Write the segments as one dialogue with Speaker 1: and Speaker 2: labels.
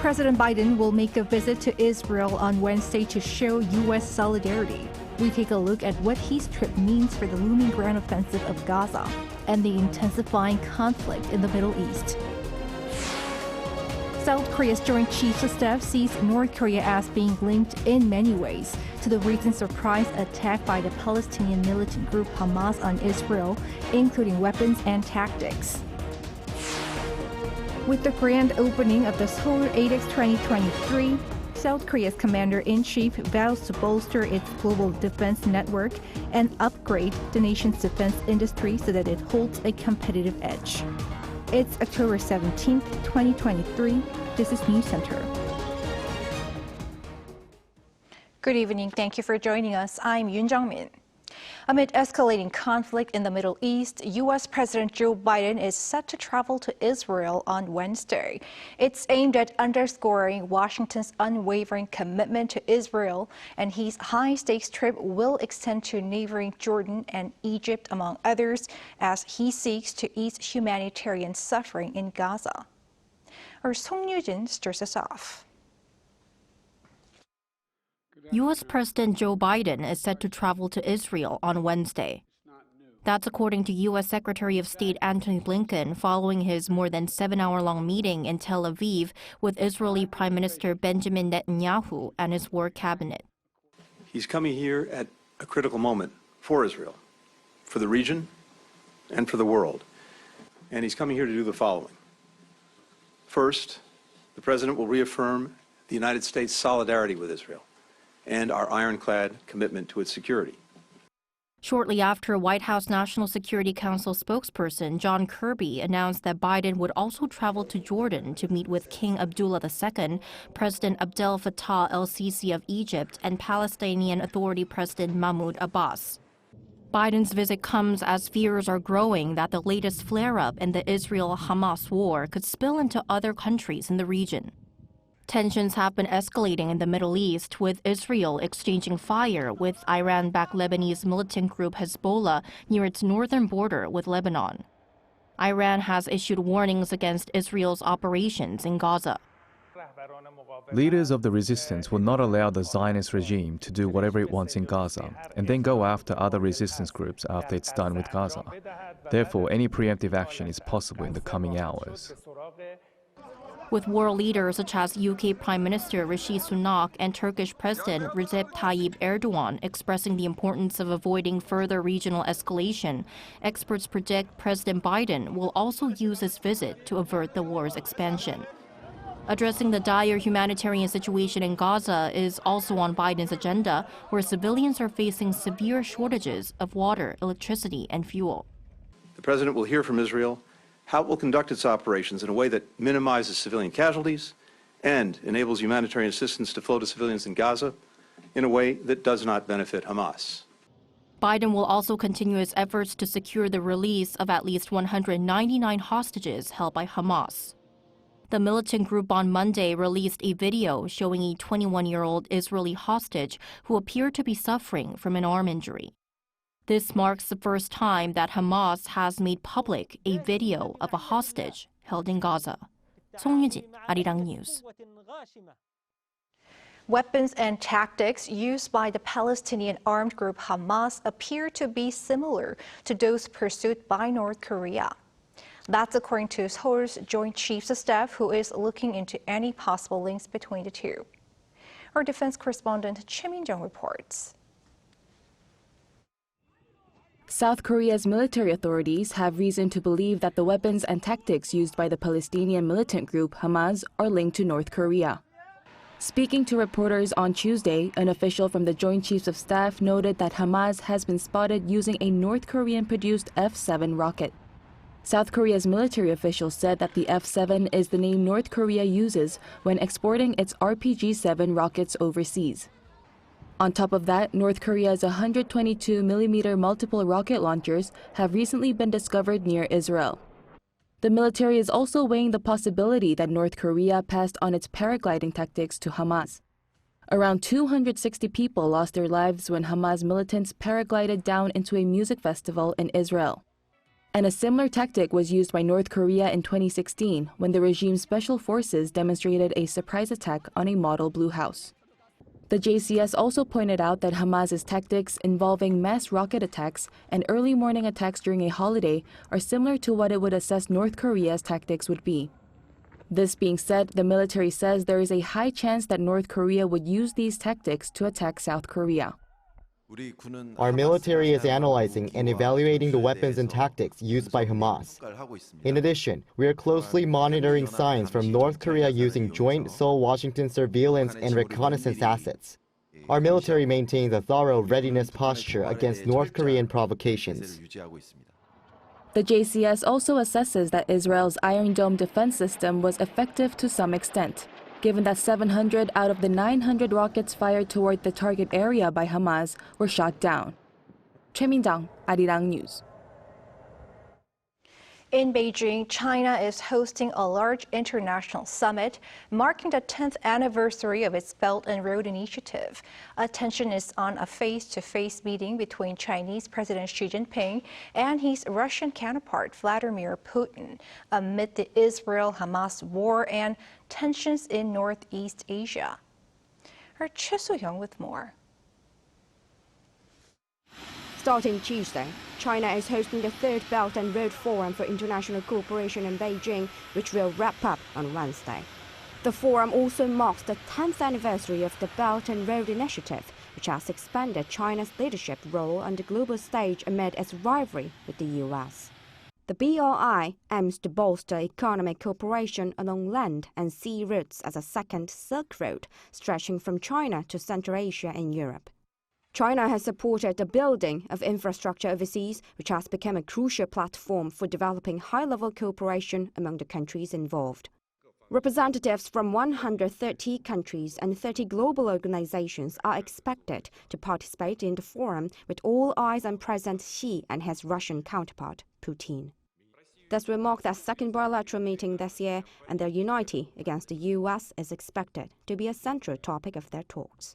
Speaker 1: President Biden will make a visit to Israel on Wednesday to show U.S. solidarity. We take a look at what his trip means for the looming ground offensive of Gaza and the intensifying conflict in the Middle East. South Korea's Joint Chiefs of Staff sees North Korea as being linked in many ways to the recent surprise attack by the Palestinian militant group Hamas on Israel, including weapons and tactics. With the grand opening of the Seoul ADEX 2023, South Korea's commander-in-chief vows to bolster its global defense network and upgrade the nation's defense industry so that it holds a competitive edge. It's October 17, 2023. This is News Center. Good evening. Thank you for joining us. I'm Yoon Jung-min. Amid escalating conflict in the Middle East, U.S. President Joe Biden is set to travel to Israel on Wednesday. It's aimed at underscoring Washington's unwavering commitment to Israel, and his high-stakes trip will extend to neighboring Jordan and Egypt, among others, as he seeks to ease humanitarian suffering in Gaza. Our Song Yoo-jin stirs us off.
Speaker 2: U.S. President Joe Biden is set to travel to Israel on Wednesday. That's according to U.S. Secretary of State Antony Blinken following his more than 7-hour-long meeting in Tel Aviv with Israeli Prime Minister Benjamin Netanyahu and his war cabinet.
Speaker 3: He's coming here at a critical moment for Israel, for the region, and for the world. And he's coming here to do the following. First, the President will reaffirm the United States' solidarity with Israel and our ironclad commitment to its security.
Speaker 2: Shortly after, White House National Security Council spokesperson John Kirby announced that Biden would also travel to Jordan to meet with King Abdullah II, President Abdel Fattah el-Sisi of Egypt, and Palestinian Authority President Mahmoud Abbas. Biden's visit comes as fears are growing that the latest flare-up in the Israel-Hamas war could spill into other countries in the region. Tensions have been escalating in the Middle East, with Israel exchanging fire with Iran-backed Lebanese militant group Hezbollah near its northern border with Lebanon. Iran has issued warnings against Israel's operations in Gaza.
Speaker 4: Leaders of the resistance will not allow the Zionist regime to do whatever it wants in Gaza and then go after other resistance groups after it's done with Gaza. Therefore, any preemptive action is possible in the coming hours.
Speaker 2: With world leaders such as UK Prime Minister Rishi Sunak and Turkish President Recep Tayyip Erdogan expressing the importance of avoiding further regional escalation, experts predict President Biden will also use his visit to avert the war's expansion. Addressing the dire humanitarian situation in Gaza is also on Biden's agenda, where civilians are facing severe shortages of water, electricity, and fuel.
Speaker 3: The President will hear from Israel how it will conduct its operations in a way that minimizes civilian casualties and enables humanitarian assistance to flow to civilians in Gaza in a way that does not benefit Hamas.
Speaker 2: Biden will also continue his efforts to secure the release of at least 199 hostages held by Hamas. The militant group on Monday released a video showing a 21-year-old Israeli hostage who appeared to be suffering from an arm injury. This marks the first time that Hamas has made public a video of a hostage held in Gaza. Song Yoo-jin, Arirang News.
Speaker 1: Weapons and tactics used by the Palestinian armed group Hamas appear to be similar to those pursued by North Korea. That's according to Seoul's Joint Chiefs of Staff, who is looking into any possible links between the two. Our defense correspondent Kim Jae-youl reports.
Speaker 5: South Korea's military authorities have reason to believe that the weapons and tactics used by the Palestinian militant group Hamas are linked to North Korea. Speaking to reporters on Tuesday, an official from the Joint Chiefs of Staff noted that Hamas has been spotted using a North Korean-produced F-7 rocket. South Korea's military officials said that the F-7 is the name North Korea uses when exporting its RPG-7 rockets overseas. On top of that, North Korea's 122mm multiple rocket launchers have recently been discovered near Israel. The military is also weighing the possibility that North Korea passed on its paragliding tactics to Hamas. Around 260 people lost their lives when Hamas militants paraglided down into a music festival in Israel. And a similar tactic was used by North Korea in 2016 when the regime's special forces demonstrated a surprise attack on a model blue house. The JCS also pointed out that Hamas's tactics involving mass rocket attacks and early morning attacks during a holiday are similar to what it would assess North Korea's tactics would be. This being said, the military says there is a high chance that North Korea would use these tactics to attack South Korea.
Speaker 6: Our military is analyzing and evaluating the weapons and tactics used by Hamas. In addition, we are closely monitoring signs from North Korea using joint Seoul-Washington surveillance and reconnaissance assets. Our military maintains a thorough readiness posture against North Korean provocations.
Speaker 5: The JCS also assesses that Israel's Iron Dome defense system was effective to some extent, given that 700 out of the 900 rockets fired toward the target area by Hamas were shot down. Choi Min-jang, Arirang News.
Speaker 1: In Beijing, China is hosting a large international summit marking the 10th anniversary of its Belt and Road Initiative. Attention is on a face-to-face meeting between Chinese President Xi Jinping and his Russian counterpart Vladimir Putin amid the Israel-Hamas war and tensions in Northeast Asia. Our Choi So-hyung with more.
Speaker 7: Starting Tuesday, China is hosting the third Belt and Road Forum for International Cooperation in Beijing, which will wrap up on Wednesday. The forum also marks the 10th anniversary of the Belt and Road Initiative, which has expanded China's leadership role on the global stage amid its rivalry with the U.S. The BRI aims to bolster economic cooperation along land and sea routes as a second Silk Road stretching from China to Central Asia and Europe. China has supported the building of infrastructure overseas, which has become a crucial platform for developing high-level cooperation among the countries involved. Representatives from 130 countries and 30 global organizations are expected to participate in the forum, with all eyes on President Xi and his Russian counterpart, Putin. This will mark their second bilateral meeting this year, and their unity against the U.S. is expected to be a central topic of their talks.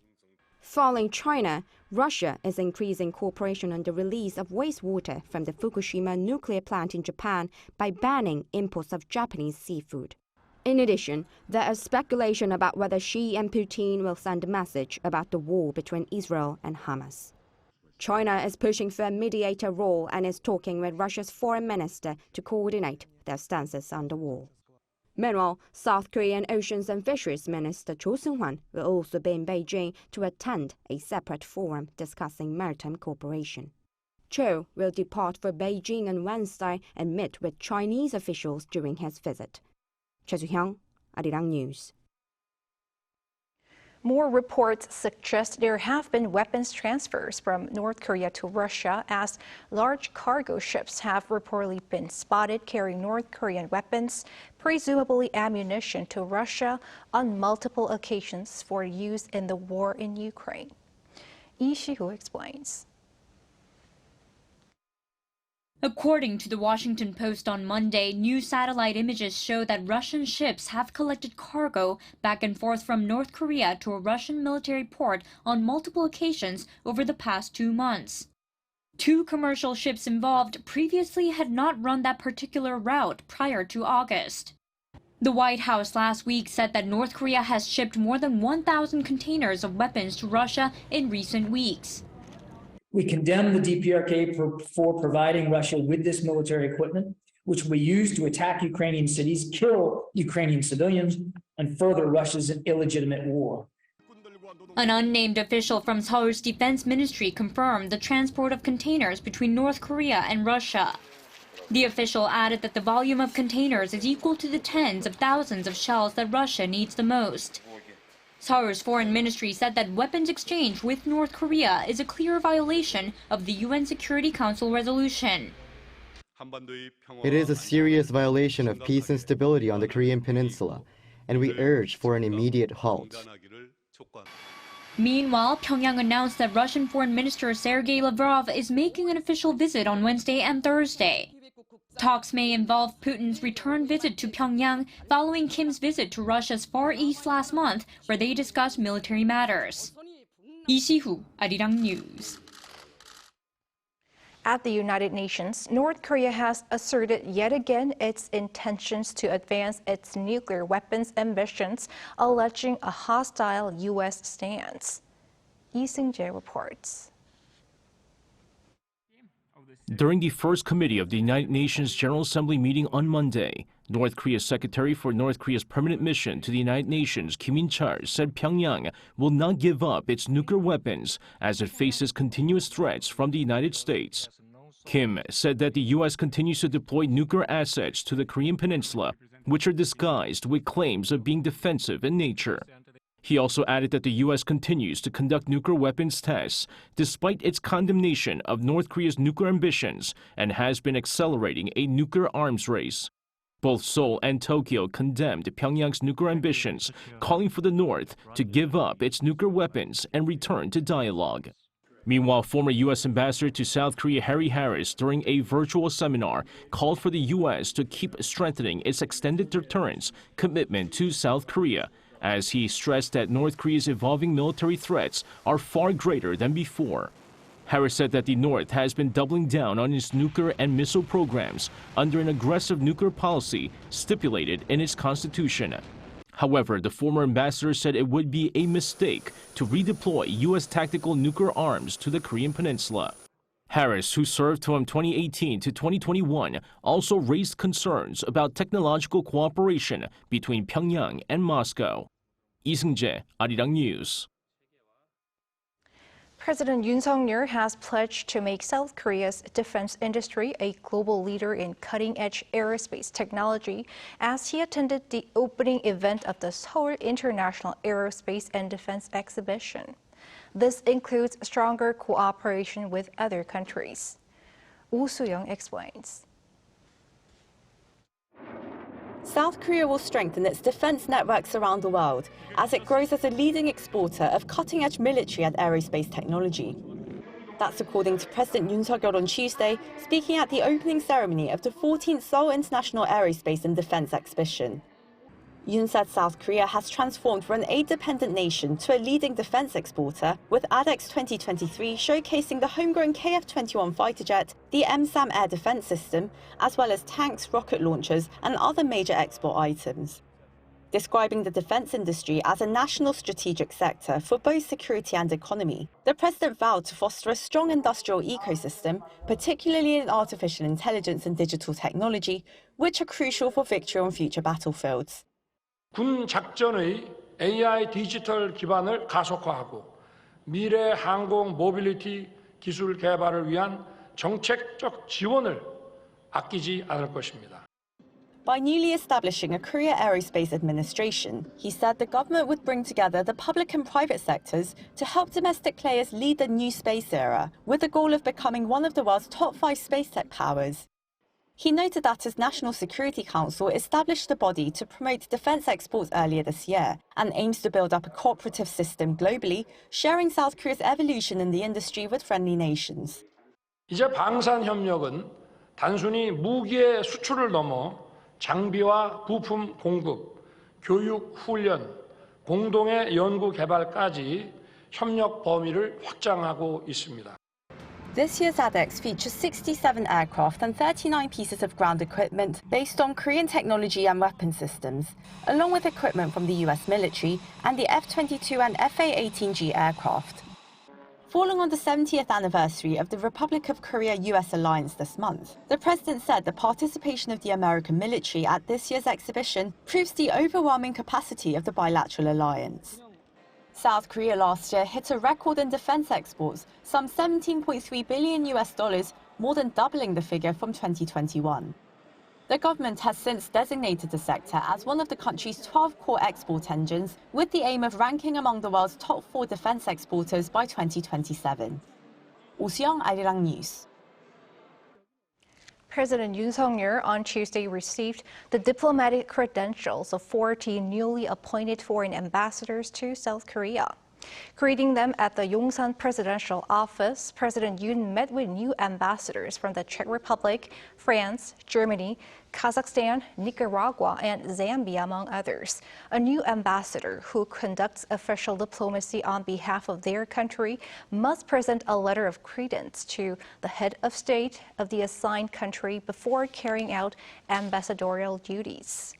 Speaker 7: Following China, Russia is increasing cooperation on the release of wastewater from the Fukushima nuclear plant in Japan by banning imports of Japanese seafood. In addition, there is speculation about whether Xi and Putin will send a message about the war between Israel and Hamas. China is pushing for a mediator role and is talking with Russia's foreign minister to coordinate their stances on the war. Meanwhile, South Korean Oceans and Fisheries Minister Cho Seung-hwan will also be in Beijing to attend a separate forum discussing maritime cooperation. Cho will depart for Beijing on Wednesday and meet with Chinese officials during his visit. Choi So-hyung, Arirang News.
Speaker 1: More reports suggest there have been weapons transfers from North Korea to Russia as large cargo ships have reportedly been spotted carrying North Korean weapons, presumably ammunition, to Russia on multiple occasions for use in the war in Ukraine. Lee Si-hoo explains.
Speaker 8: According to the Washington Post on Monday, new satellite images show that Russian ships have collected cargo back and forth from North Korea to a Russian military port on multiple occasions over the past 2 months. 2 commercial ships involved previously had not run that particular route prior to August. The White House last week said that North Korea has shipped more than 1,000 containers of weapons to Russia in recent weeks.
Speaker 9: We condemn the DPRK for providing Russia with this military equipment, which we use to attack Ukrainian cities, kill Ukrainian civilians, and further Russia's illegitimate war.
Speaker 8: An unnamed official from Seoul's defense ministry confirmed the transport of containers between North Korea and Russia. The official added that the volume of containers is equal to the tens of thousands of shells that Russia needs the most. Seoul's foreign ministry said that weapons exchange with North Korea is a clear violation of the UN Security Council resolution.
Speaker 6: It is a serious violation of peace and stability on the Korean Peninsula, and we urge for an immediate halt.
Speaker 8: Meanwhile, Pyongyang announced that Russian Foreign Minister Sergei Lavrov is making an official visit on Wednesday and Thursday. Talks may involve Putin's return visit to Pyongyang following Kim's visit to Russia's Far East last month, where they discussed military matters. Lee Si-hoo, Arirang News.
Speaker 1: At the United Nations, North Korea has asserted yet again its intentions to advance its nuclear weapons ambitions, alleging a hostile U.S. stance. Jae reports.
Speaker 10: During the first committee of the United Nations General Assembly meeting on Monday, North Korea's Secretary for North Korea's permanent mission to the United Nations, Kim Jae-youl, said Pyongyang will not give up its nuclear weapons as it faces continuous threats from the United States. Kim said that the U.S. continues to deploy nuclear assets to the Korean peninsula, which are disguised with claims of being defensive in nature. He also added that the U.S. continues to conduct nuclear weapons tests despite its condemnation of North Korea's nuclear ambitions and has been accelerating a nuclear arms race. Both Seoul and Tokyo condemned Pyongyang's nuclear ambitions, calling for the North to give up its nuclear weapons and return to dialogue. Meanwhile, former U.S. Ambassador to South Korea Harry Harris, during a virtual seminar, called for the U.S. to keep strengthening its extended deterrence commitment to South Korea, as he stressed that North Korea's evolving military threats are far greater than before. Harris said that the North has been doubling down on its nuclear and missile programs under an aggressive nuclear policy stipulated in its constitution. However, the former ambassador said it would be a mistake to redeploy U.S. tactical nuclear arms to the Korean peninsula. Harris, who served from 2018 to 2021, also raised concerns about technological cooperation between Pyongyang and Moscow. Jae, Arirang News.
Speaker 1: President Yoon Suk-yeol has pledged to make South Korea's defense industry a global leader in cutting-edge aerospace technology as he attended the opening event of the Seoul International Aerospace and Defense Exhibition. This includes stronger cooperation with other countries. Woo Soo-young explains.
Speaker 11: South Korea will strengthen its defense networks around the world as it grows as a leading exporter of cutting-edge military and aerospace technology. That's according to President Yoon Suk-yeol on Tuesday, speaking at the opening ceremony of the 14th Seoul International Aerospace and Defense Exhibition. Yoon said South Korea has transformed from an aid-dependent nation to a leading defense exporter, with ADEX 2023 showcasing the homegrown KF-21 fighter jet, the M-SAM air defense system, as well as tanks, rocket launchers, and other major export items. Describing the defense industry as a national strategic sector for both security and economy, the president vowed to foster a strong industrial ecosystem, particularly in artificial intelligence and digital technology, which are crucial for victory on future battlefields.
Speaker 12: 군 작전의 AI 디지털 기반을 가속화하고 미래 항공 모빌리티 기술 개발을 위한 정책적 지원을 아끼지 않을 것입니다.
Speaker 11: By newly establishing a Korea Aerospace Administration, he said the government would bring together the public and private sectors to help domestic players lead the new space era, with the goal of becoming one of the world's top 5 space tech powers. He noted that his National Security Council established a body to promote defense exports earlier this year and aims to build up a cooperative system globally, sharing South Korea's evolution in the industry with friendly nations.
Speaker 12: 이제 방산협력은 단순히 무기의 수출을 넘어 장비와 부품 공급, 교육, 훈련, 공동의 연구 개발까지 협력 범위를 확장하고 있습니다.
Speaker 11: This year's ADEX features 67 aircraft and 39 pieces of ground equipment based on Korean technology and weapon systems, along with equipment from the US military and the F-22 and FA-18G aircraft. Falling on the 70th anniversary of the Republic of Korea-US alliance this month, the president said the participation of the American military at this year's exhibition proves the overwhelming capacity of the bilateral alliance. South Korea last year hit a record in defense exports, some $17.3 billion, more than doubling the figure from 2021. The government has since designated the sector as one of the country's 12 core export engines, with the aim of ranking among the world's top 4 defense exporters by 2027. Woo Soo-young, Arirang News.
Speaker 1: President Yoon Suk-yeol on Tuesday received the diplomatic credentials of 14 newly appointed foreign ambassadors to South Korea. Greeting them at the Yongsan presidential office, President Yoon met with new ambassadors from the Czech Republic, France, Germany, Kazakhstan, Nicaragua, and Zambia, among others. A new ambassador who conducts official diplomacy on behalf of their country must present a letter of credence to the head of state of the assigned country before carrying out ambassadorial duties.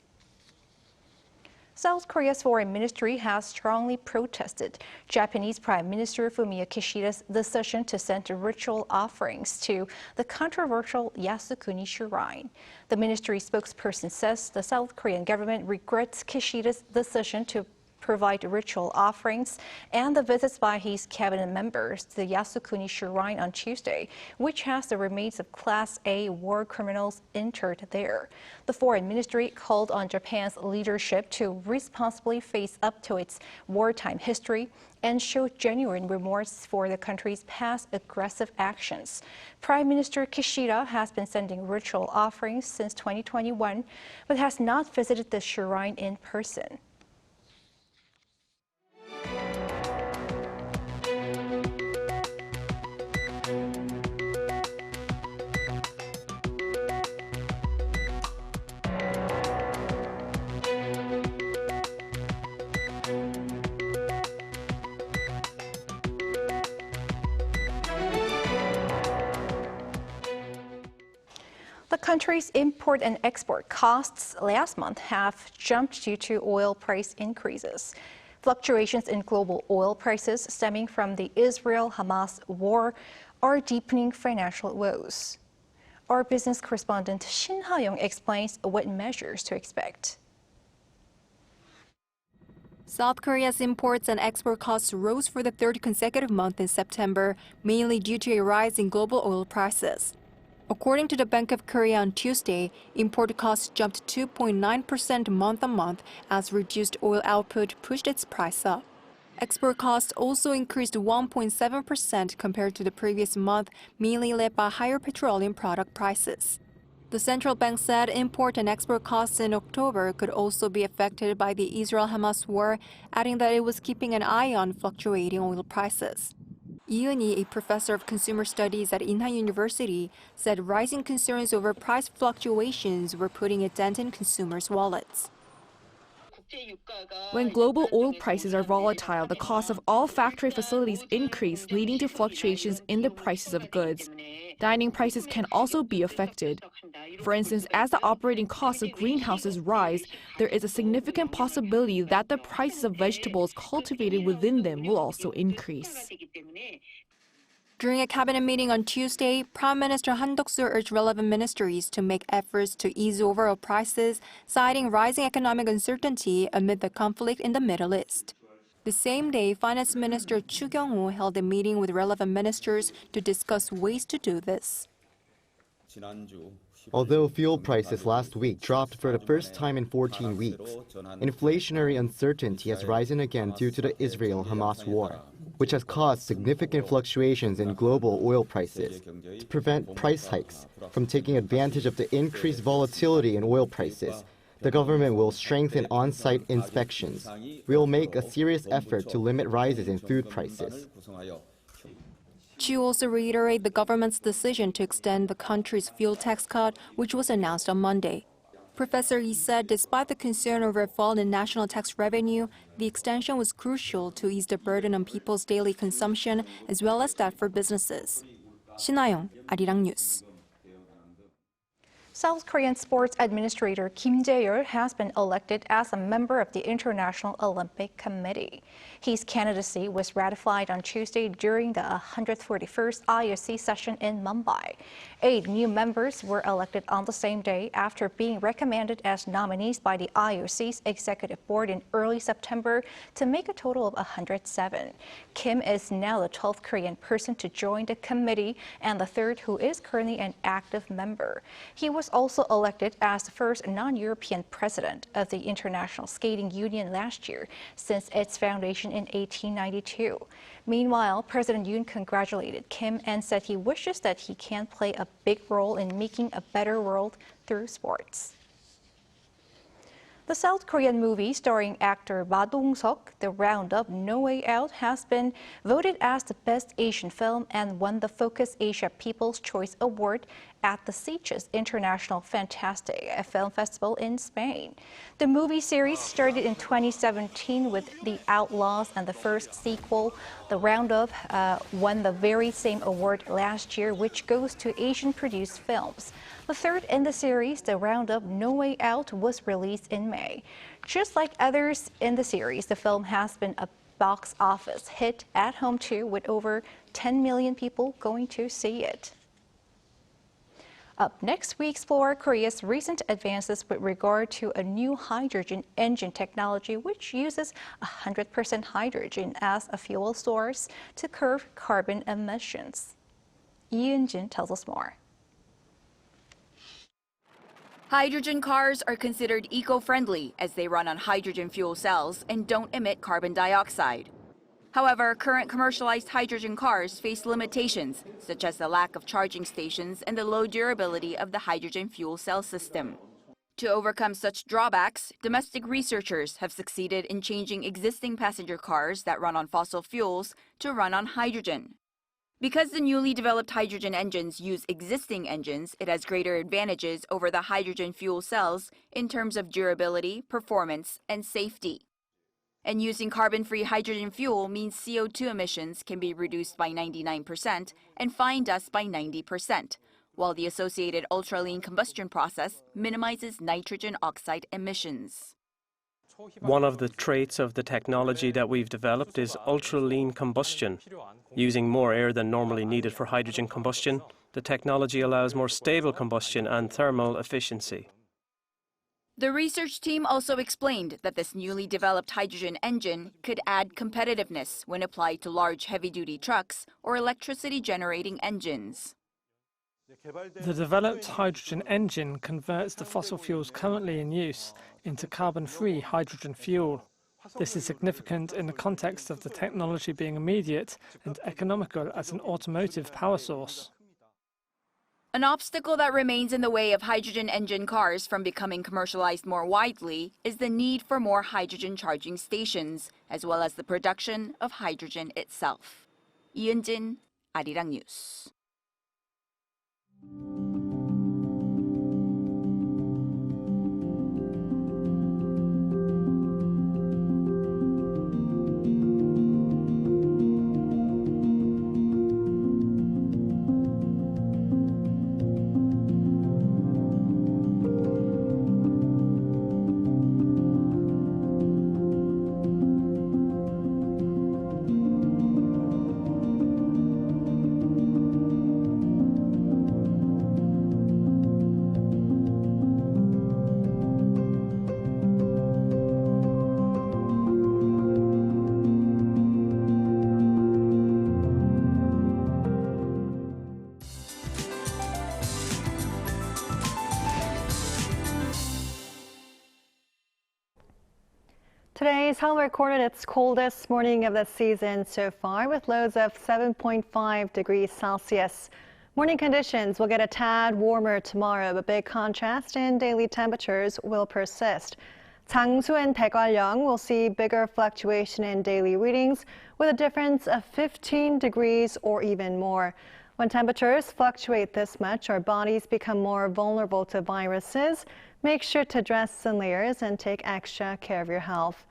Speaker 1: South Korea's foreign ministry has strongly protested Japanese Prime Minister Fumio Kishida's decision to send ritual offerings to the controversial Yasukuni Shrine. The ministry spokesperson says the South Korean government regrets Kishida's decision to provide ritual offerings and the visits by his cabinet members to the Yasukuni Shrine on Tuesday, which has the remains of Class A war criminals interred there. The foreign ministry called on Japan's leadership to responsibly face up to its wartime history and show genuine remorse for the country's past aggressive actions. Prime Minister Kishida has been sending ritual offerings since 2021, but has not visited the shrine in person. The country's import and export costs last month have jumped due to oil price increases. Fluctuations in global oil prices stemming from the Israel-Hamas war are deepening financial woes. Our business correspondent Shin Ha-young explains what measures to expect.
Speaker 13: South Korea's imports and export costs rose for the third consecutive month in September, mainly due to a rise in global oil prices. According to the Bank of Korea on Tuesday, import costs jumped 2.9% month-on-month as reduced oil output pushed its price up. Export costs also increased 1.7% compared to the previous month, mainly led by higher petroleum product prices. The central bank said import and export costs in October could also be affected by the Israel-Hamas war, adding that it was keeping an eye on fluctuating oil prices. Yoon, a professor of consumer studies at Inha University, said rising concerns over price fluctuations were putting a dent in consumers' wallets.
Speaker 14: When global oil prices are volatile, the cost of all factory facilities increase, leading to fluctuations in the prices of goods. Dining prices can also be affected. For instance, as the operating costs of greenhouses rise, there is a significant possibility that the prices of vegetables cultivated within them will also increase.
Speaker 13: During a cabinet meeting on Tuesday, Prime Minister Han Duck-soo urged relevant ministries to make efforts to ease overall prices, citing rising economic uncertainty amid the conflict in the Middle East. The same day, Finance Minister Chu Kyung-ho held a meeting with relevant ministers to discuss ways to do this.
Speaker 6: Although fuel prices last week dropped for the first time in 14 weeks, inflationary uncertainty has risen again due to the Israel-Hamas war, which has caused significant fluctuations in global oil prices. To prevent price hikes from taking advantage of the increased volatility in oil prices, the government will strengthen on-site inspections. We will make a serious effort to limit rises in food prices.
Speaker 13: Chu also reiterated the government's decision to extend the country's fuel tax cut, which was announced on Monday. Professor Lee said despite the concern over a fall in national tax revenue, the extension was crucial to ease the burden on people's daily consumption as well as that for businesses. Shin Ha-young, Arirang News.
Speaker 1: South Korean sports administrator Kim Jae-youl has been elected as a member of the International Olympic Committee. His candidacy was ratified on Tuesday during the 141st IOC session in Mumbai. 8 new members were elected on the same day after being recommended as nominees by the IOC's executive board in early September to make a total of 107. Kim is now the 12th Korean person to join the committee and the 3rd who is currently an active member. He was also elected as the first non-European president of the International Skating Union last year since its foundation in 1892. Meanwhile, President Yoon congratulated Kim and said he wishes that he can play a big role in making a better world through sports. The South Korean movie starring actor Ma Dong-seok, The Roundup, No Way Out, has been voted as the best Asian film and won the Focus Asia People's Choice Award at the Sitges International Fantastic Film Festival in Spain. The movie series started in 2017 with The Outlaws, and the first sequel, The Roundup, won the very same award last year, which goes to Asian-produced films. The third in the series, The Roundup, No Way Out, was released in May. Just like others in the series, the film has been a box office hit at home too, with over 10 million people going to see it. Up next, we explore Korea's recent advances with regard to a new hydrogen engine technology, which uses 100% hydrogen as a fuel source to curb carbon emissions. Yoon tells us more.
Speaker 15: Hydrogen cars are considered eco-friendly as they run on hydrogen fuel cells and don't emit carbon dioxide. However, current commercialized hydrogen cars face limitations, such as the lack of charging stations and the low durability of the hydrogen fuel cell system. To overcome such drawbacks, domestic researchers have succeeded in changing existing passenger cars that run on fossil fuels to run on hydrogen. Because the newly developed hydrogen engines use existing engines, it has greater advantages over the hydrogen fuel cells in terms of durability, performance, and safety. And using carbon-free hydrogen fuel means CO2 emissions can be reduced by 99% and fine dust by 90%, while the associated ultra-lean combustion process minimizes nitrogen oxide emissions.
Speaker 16: One of the traits of the technology that we've developed is ultra-lean combustion. Using more air than normally needed for hydrogen combustion, the technology allows more stable combustion and thermal efficiency.
Speaker 15: The research team also explained that this newly developed hydrogen engine could add competitiveness when applied to large heavy-duty trucks or electricity-generating engines.
Speaker 17: The developed hydrogen engine converts the fossil fuels currently in use into carbon-free hydrogen fuel. This is significant in the context of the technology being immediate and economical as an automotive power source.
Speaker 15: An obstacle that remains in the way of hydrogen engine cars from becoming commercialized more widely is the need for more hydrogen charging stations, as well as the production of hydrogen itself. Yoon, Arirang News.
Speaker 18: Today, Seoul recorded its coldest morning of the season so far, with lows of 7.5 degrees Celsius. Morning conditions will get a tad warmer tomorrow, but big contrast in daily temperatures will persist. Changsu and Daegwallyeong will see bigger fluctuation in daily readings, with a difference of 15 degrees or even more. When temperatures fluctuate this much, our bodies become more vulnerable to viruses. Make sure to dress in layers and take extra care of your health.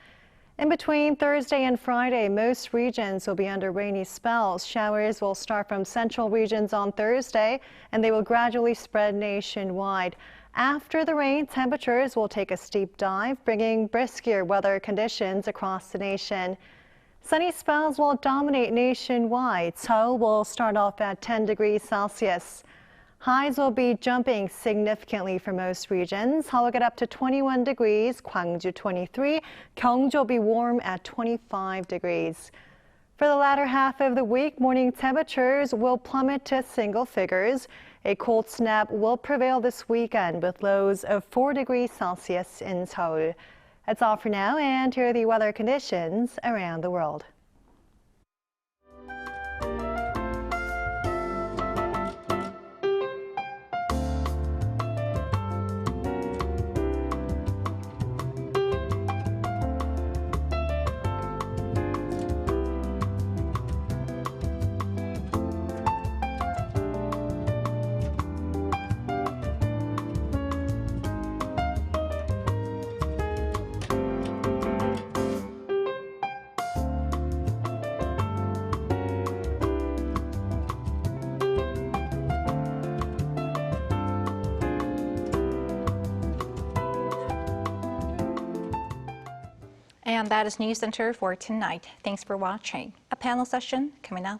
Speaker 18: In between Thursday and Friday, most regions will be under rainy spells. Showers will start from central regions on Thursday, and they will gradually spread nationwide. After the rain, temperatures will take a steep dive, bringing brisker weather conditions across the nation. Sunny spells will dominate nationwide. Seoul will start off at 10 degrees Celsius. Highs will be jumping significantly for most regions. Seoul will get up to 21 degrees, Gwangju 23, Gyeongju will be warm at 25 degrees. For the latter half of the week, morning temperatures will plummet to single figures. A cold snap will prevail this weekend with lows of 4 degrees Celsius in Seoul. That's all for now, and here are the weather conditions around the world.
Speaker 1: And that is News Center for tonight. Thanks for watching. A panel session coming up.